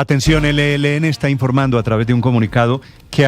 Atención, el ELN está informando a través de un comunicado que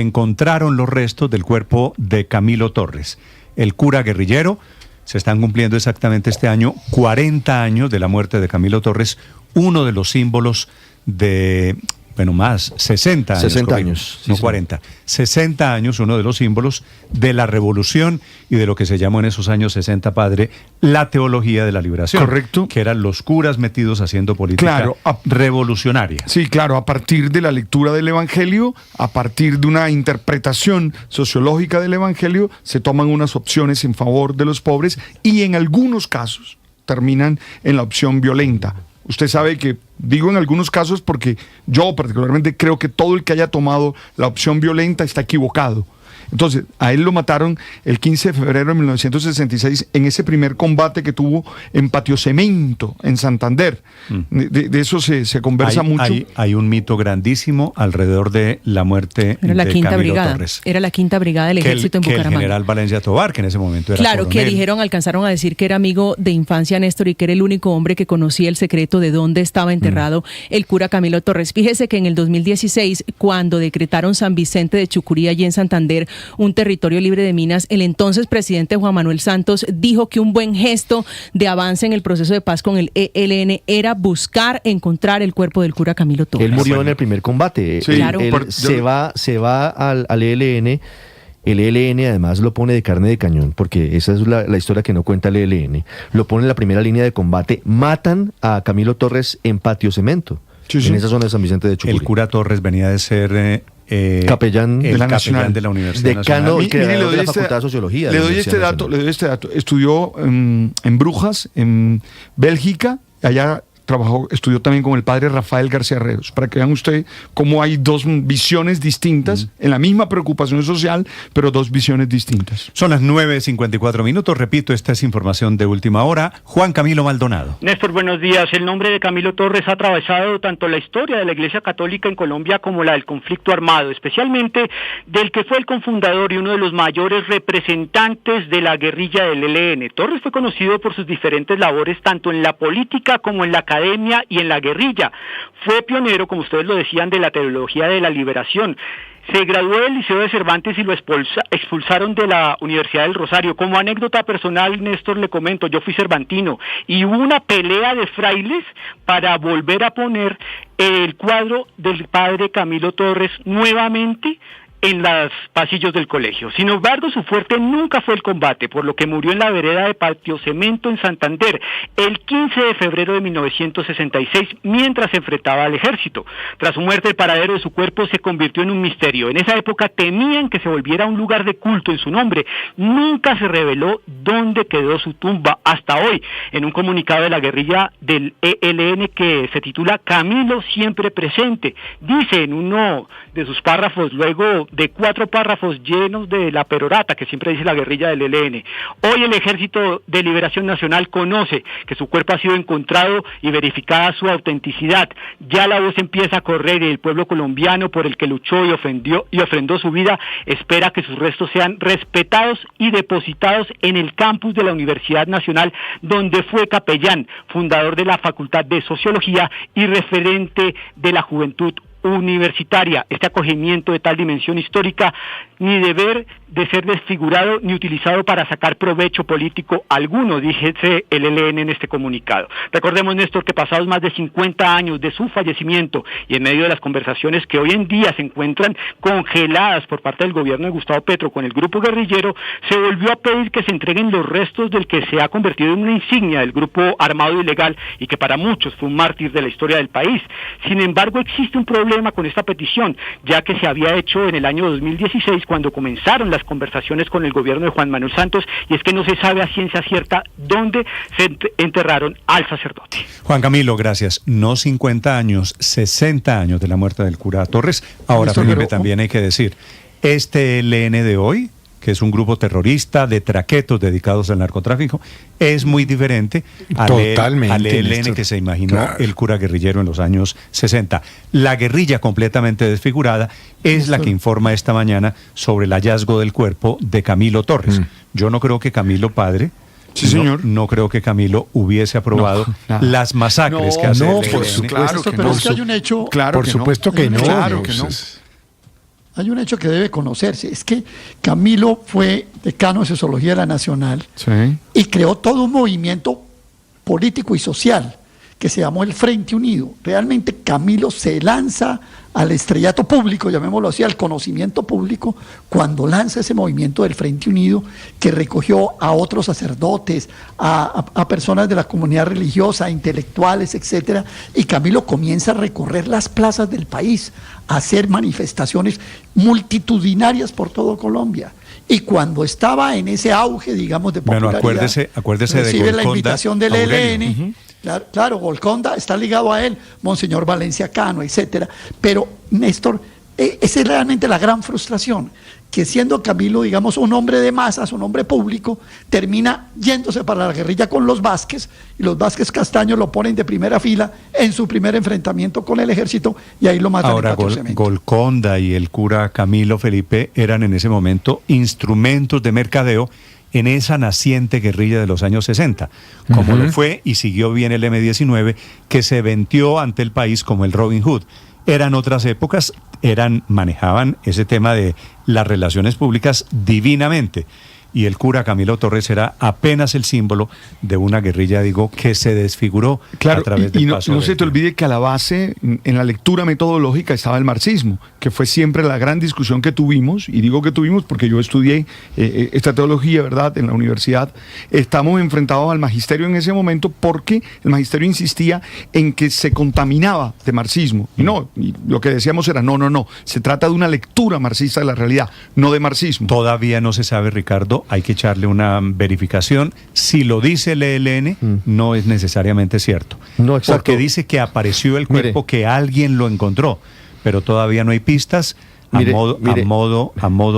encontraron los restos del cuerpo de Camilo Torres, el cura guerrillero. Se están cumpliendo exactamente este año 40 años de la muerte de Camilo Torres, uno de los símbolos de... 60 años. 60 años. No 40. 60 años, uno de los símbolos de la revolución y de lo que se llamó en esos años 60, padre, la teología de la liberación. Correcto. Que eran los curas metidos haciendo política revolucionaria. Sí, claro, a partir de la lectura del Evangelio, a partir de una interpretación sociológica del Evangelio, se toman unas opciones en favor de los pobres y en algunos casos terminan en la opción violenta. Usted sabe que digo en algunos casos porque yo particularmente creo que todo el que haya tomado la opción violenta está equivocado. Entonces, a él lo mataron el 15 de febrero de 1966 en ese primer combate que tuvo en Patio Cemento, en Santander. De eso se conversa mucho. Hay un mito grandísimo alrededor de la muerte de Camilo Torres. Era la quinta brigada del ejército en Bucaramanga. El general Valencia Tovar, que en ese momento era coronel. Que alcanzaron a decir que era amigo de infancia Néstor y que era el único hombre que conocía el secreto de dónde estaba enterrado el cura Camilo Torres. Fíjese que en el 2016, cuando decretaron San Vicente de Chucurí, allí en Santander, un territorio libre de minas, el entonces presidente Juan Manuel Santos dijo que un buen gesto de avance en el proceso de paz con el ELN era buscar encontrar el cuerpo del cura Camilo Torres. Él murió en el primer combate. Sí, claro. Se va al ELN. El ELN además lo pone de carne de cañón, porque esa es la historia que no cuenta el ELN. Lo pone en la primera línea de combate. Matan a Camilo Torres en Patio Cemento, en esa zona de San Vicente de Chucurí. El cura Torres venía de ser... capellán de la Universidad Decano Nacional. de la Facultad de Sociología. Le doy este dato. Estudió en Brujas, en Bélgica, allá estudió también con el padre Rafael García Reos, para que vean usted cómo hay dos visiones distintas en la misma preocupación social, pero dos visiones distintas. Son las 9:54. Repito, esta es información de última hora. Juan Camilo Maldonado. Néstor, buenos días. El nombre de Camilo Torres ha atravesado tanto la historia de la Iglesia Católica en Colombia como la del conflicto armado, especialmente del que fue el cofundador y uno de los mayores representantes de la guerrilla del ELN. Torres fue conocido por sus diferentes labores tanto en la política como en la academia y en la guerrilla. Fue pionero, como ustedes lo decían, de la teología de la liberación. Se graduó del Liceo de Cervantes y lo expulsaron de la Universidad del Rosario. Como anécdota personal, Néstor, le comento, yo fui cervantino y hubo una pelea de frailes para volver a poner el cuadro del padre Camilo Torres nuevamente en los pasillos del colegio. Sin embargo, su fuerte nunca fue el combate, por lo que murió en la vereda de Patio Cemento en Santander el 15 de febrero de 1966, mientras se enfrentaba al ejército. Tras su muerte, el paradero de su cuerpo se convirtió en un misterio. En esa época temían que se volviera un lugar de culto en su nombre. Nunca se reveló dónde quedó su tumba hasta hoy. En un comunicado de la guerrilla del ELN que se titula Camilo siempre presente, dice en uno de sus párrafos, luego de 4 párrafos llenos de la perorata que siempre dice la guerrilla del ELN. Hoy el Ejército de Liberación Nacional conoce que su cuerpo ha sido encontrado y verificada su autenticidad. Ya la voz empieza a correr y el pueblo colombiano por el que luchó y ofrendó su vida espera que sus restos sean respetados y depositados en el campus de la Universidad Nacional, donde fue capellán, fundador de la Facultad de Sociología y referente de la juventud universitaria. Este acogimiento de tal dimensión histórica ni deber de ser desfigurado ni utilizado para sacar provecho político alguno, dijese el ELN en este comunicado. Recordemos, Néstor, que pasados más de 50 años de su fallecimiento y en medio de las conversaciones que hoy en día se encuentran congeladas por parte del gobierno de Gustavo Petro con el grupo guerrillero, se volvió a pedir que se entreguen los restos del que se ha convertido en una insignia del grupo armado ilegal y que para muchos fue un mártir de la historia del país. Sin embargo, existe un problema con esta petición, ya que se había hecho en el año 2016 cuando comenzaron las conversaciones con el gobierno de Juan Manuel Santos, y es que no se sabe a ciencia cierta dónde se enterraron al sacerdote. Juan Camilo, gracias. No 50 años, 60 años de la muerte del cura Torres. Ahora, Felipe, también hay que decir, este ELN de hoy, que es un grupo terrorista de traquetos dedicados al narcotráfico, es muy diferente al ELN que se imaginó el cura guerrillero en los años 60. La guerrilla completamente desfigurada es la que informa esta mañana sobre el hallazgo del cuerpo de Camilo Torres. Yo no creo que Camilo padre Sí, señor. No creo que Camilo hubiese aprobado No, las masacres que hace no, el por ELN. supuesto, Claro que pero no. es que hay un hecho, Claro por que supuesto no. que no. Claro que no. Hay un hecho que debe conocerse, es que Camilo fue decano de Sociología de la Nacional Sí. y creó todo un movimiento político y social que se llamó el Frente Unido. Realmente Camilo se lanza al estrellato público, llamémoslo así, al conocimiento público, cuando lanza ese movimiento del Frente Unido, que recogió a otros sacerdotes, a personas de la comunidad religiosa, a intelectuales, etcétera, y Camilo comienza a recorrer las plazas del país, a hacer manifestaciones multitudinarias por todo Colombia. Y cuando estaba en ese auge, digamos, de popularidad, acuérdese de recibe la Golconda, invitación del Aurelio. ELN. Claro, Golconda está ligado a él, Monseñor Valencia Cano, etcétera. Pero, Néstor, esa es realmente la gran frustración, que siendo Camilo, digamos, un hombre de masas, un hombre público, termina yéndose para la guerrilla con los Vázquez, y los Vázquez Castaño lo ponen de primera fila en su primer enfrentamiento con el ejército, y ahí lo matan. Ahora, en Patrocemento. Golconda y el cura Camilo Felipe eran en ese momento instrumentos de mercadeo en esa naciente guerrilla de los años 60, como lo fue y siguió bien el M-19, que se vendió ante el país como el Robin Hood. Eran otras épocas, manejaban ese tema de las relaciones públicas divinamente. Y el cura Camilo Torres era apenas el símbolo de una guerrilla, digo, que se desfiguró Claro, a través del paso no del se te tiempo. olvide que a la base, en la lectura metodológica, estaba el marxismo, que fue siempre la gran discusión que tuvimos, y digo que tuvimos porque yo estudié esta teología, ¿verdad?, en la universidad. Estamos enfrentados al magisterio en ese momento porque el magisterio insistía en que se contaminaba de marxismo. Y lo que decíamos era, no, se trata de una lectura marxista de la realidad, no de marxismo. Todavía no se sabe, Ricardo, hay que echarle una verificación. Si lo dice el ELN, no es necesariamente cierto. No, exacto. Porque dice que apareció el cuerpo, Mire. que alguien lo encontró, pero todavía no hay pistas. Mire. A modo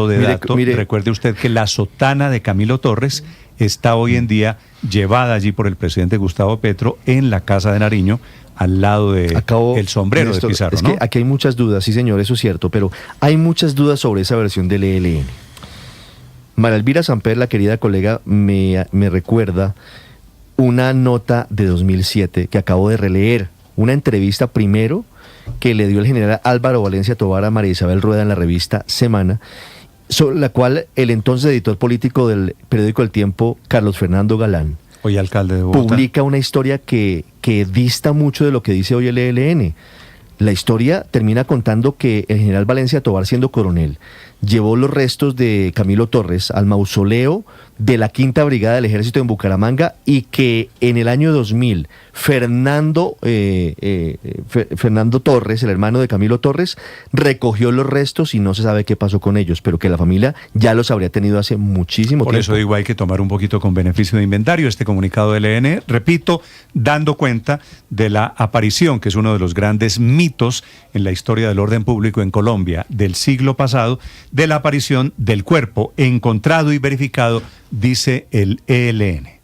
de Mire, dato, mire. recuerde usted que la sotana de Camilo Torres está hoy en día llevada allí por el presidente Gustavo Petro en la Casa de Nariño, al lado de el sombrero Néstor, de Pizarro, es ¿no? que aquí hay muchas dudas, sí señor, eso es cierto, pero hay muchas dudas sobre esa versión del ELN. María Elvira Samper, la querida colega, me recuerda una nota de 2007 que acabo de releer, una entrevista primero que le dio el general Álvaro Valencia Tovar a María Isabel Rueda en la revista Semana, sobre la cual el entonces editor político del periódico El Tiempo, Carlos Fernando Galán, Hoy alcalde de Bogotá. publica una historia que dista mucho de lo que dice hoy el ELN. La historia termina contando que el general Valencia Tovar, siendo coronel, llevó los restos de Camilo Torres al mausoleo de la Quinta Brigada del Ejército en Bucaramanga, y que en el año 2000 Fernando Torres, el hermano de Camilo Torres, recogió los restos y no se sabe qué pasó con ellos, pero que la familia ya los habría tenido hace muchísimo Por tiempo. eso digo, hay que tomar un poquito con beneficio de inventario este comunicado del ELN, repito, dando cuenta de la aparición, que es uno de los grandes mitos en la historia del orden público en Colombia del siglo pasado, de la aparición del cuerpo encontrado y verificado, dice el ELN.